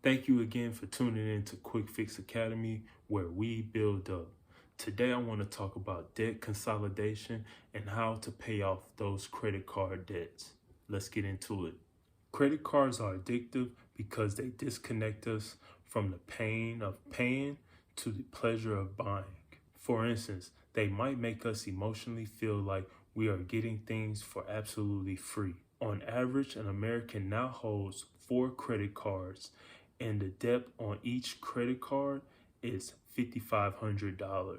Thank you again for tuning in to Quick Fix Academy, where we build up. Today I want to talk about debt consolidation and how to pay off those credit card debts. Let's get into it. Credit cards are addictive because they disconnect us from the pain of paying to the pleasure of buying. For instance, they might make us emotionally feel like we are getting things for absolutely free. On average, an American now holds 4 credit cards, and the debt on each credit card is $5,500.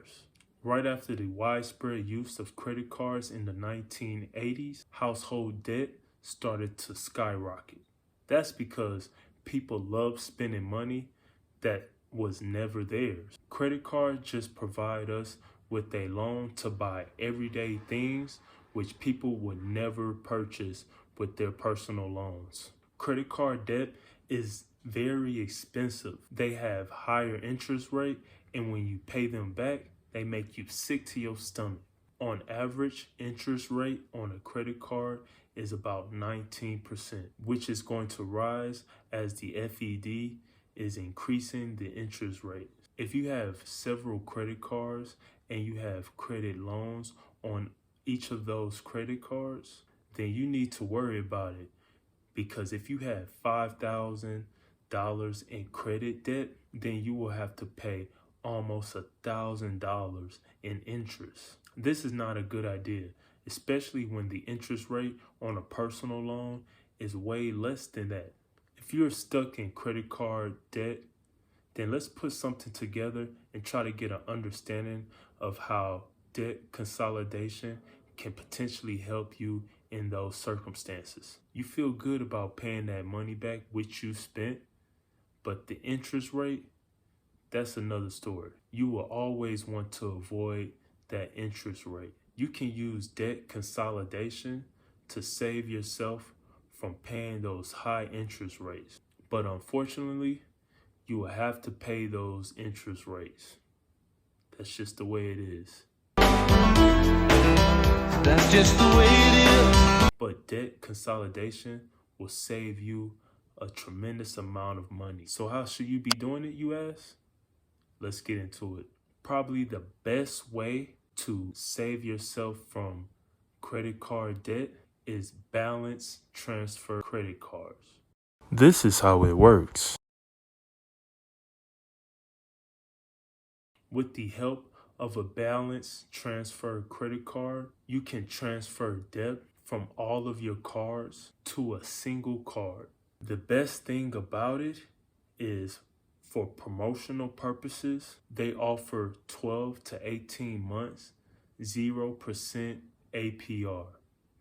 Right after the widespread use of credit cards in the 1980s, household debt started to skyrocket. That's because people love spending money that was never theirs. Credit cards just provide us with a loan to buy everyday things which people would never purchase with their personal loans. Credit card debt is very expensive. They have higher interest rate, and when you pay them back, they make you sick to your stomach. On average, interest rate on a credit card is about 19%, which is going to rise as the FED is increasing the interest rate. If you have several credit cards and you have credit loans on each of those credit cards, then you need to worry about it. Because if you have $5,000 in credit debt, then you will have to pay almost $1,000 in interest. This is not a good idea, especially when the interest rate on a personal loan is way less than that. If you're stuck in credit card debt, then let's put something together and try to get an understanding of how debt consolidation can potentially help you in those circumstances. You feel good about paying that money back which you spent, but the interest rate, that's another story. You will always want to avoid that interest rate. You can use debt consolidation to save yourself from paying those high interest rates. But unfortunately, you will have to pay those interest rates. That's just the way it is. That's just the way it is. But debt consolidation will save you a tremendous amount of money. So how should you be doing it, you ask? Let's get into it. Probably the best way to save yourself from credit card debt is balance transfer credit cards. This is how it works. With the help of a balance transfer credit card, you can transfer debt from all of your cards to a single card. The best thing about it is, for promotional purposes, they offer 12 to 18 months, 0% APR.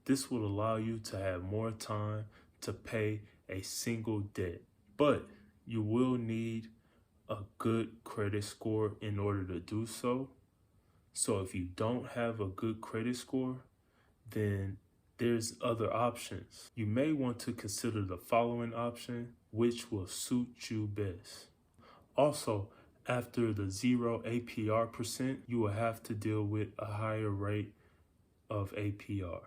This will allow you to have more time to pay a single debt, but you will need a good credit score in order to do so. So if you don't have a good credit score, then there's other options. You may want to consider the following option, which will suit you best. Also, after the 0 APR percent, you will have to deal with a higher rate of APR.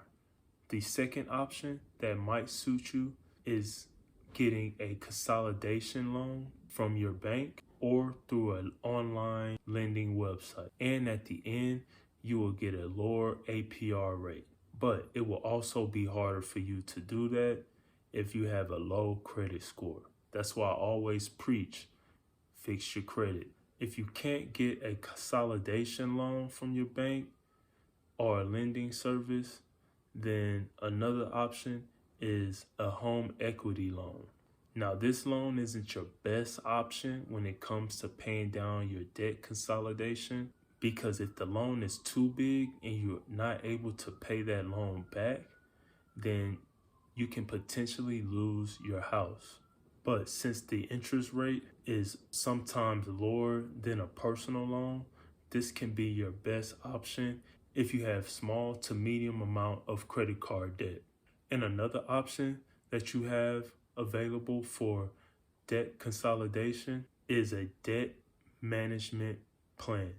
The second option that might suit you is getting a consolidation loan from your bank or through an online lending website. And at the end, you will get a lower APR rate. But it will also be harder for you to do that if you have a low credit score. That's why I always preach, fix your credit. If you can't get a consolidation loan from your bank or a lending service, then another option is a home equity loan. Now, this loan isn't your best option when it comes to paying down your debt consolidation, because if the loan is too big and you're not able to pay that loan back, then you can potentially lose your house. But since the interest rate is sometimes lower than a personal loan, this can be your best option if you have small to medium amount of credit card debt. And another option that you have available for debt consolidation is a debt management plan.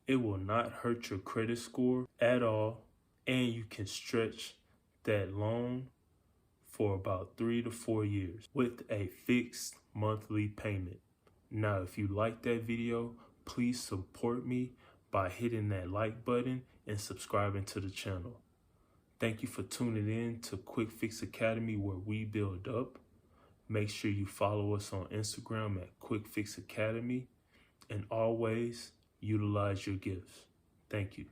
It will not hurt your credit score at all, and you can stretch that loan for about 3 to 4 years with a fixed monthly payment. Now, if you like that video, please support me by hitting that like button and subscribing to the channel. Thank you for tuning in to Quick Fix Academy, where we build up. Make sure you follow us on Instagram at Quick Fix Academy, and always utilize your gifts. Thank you.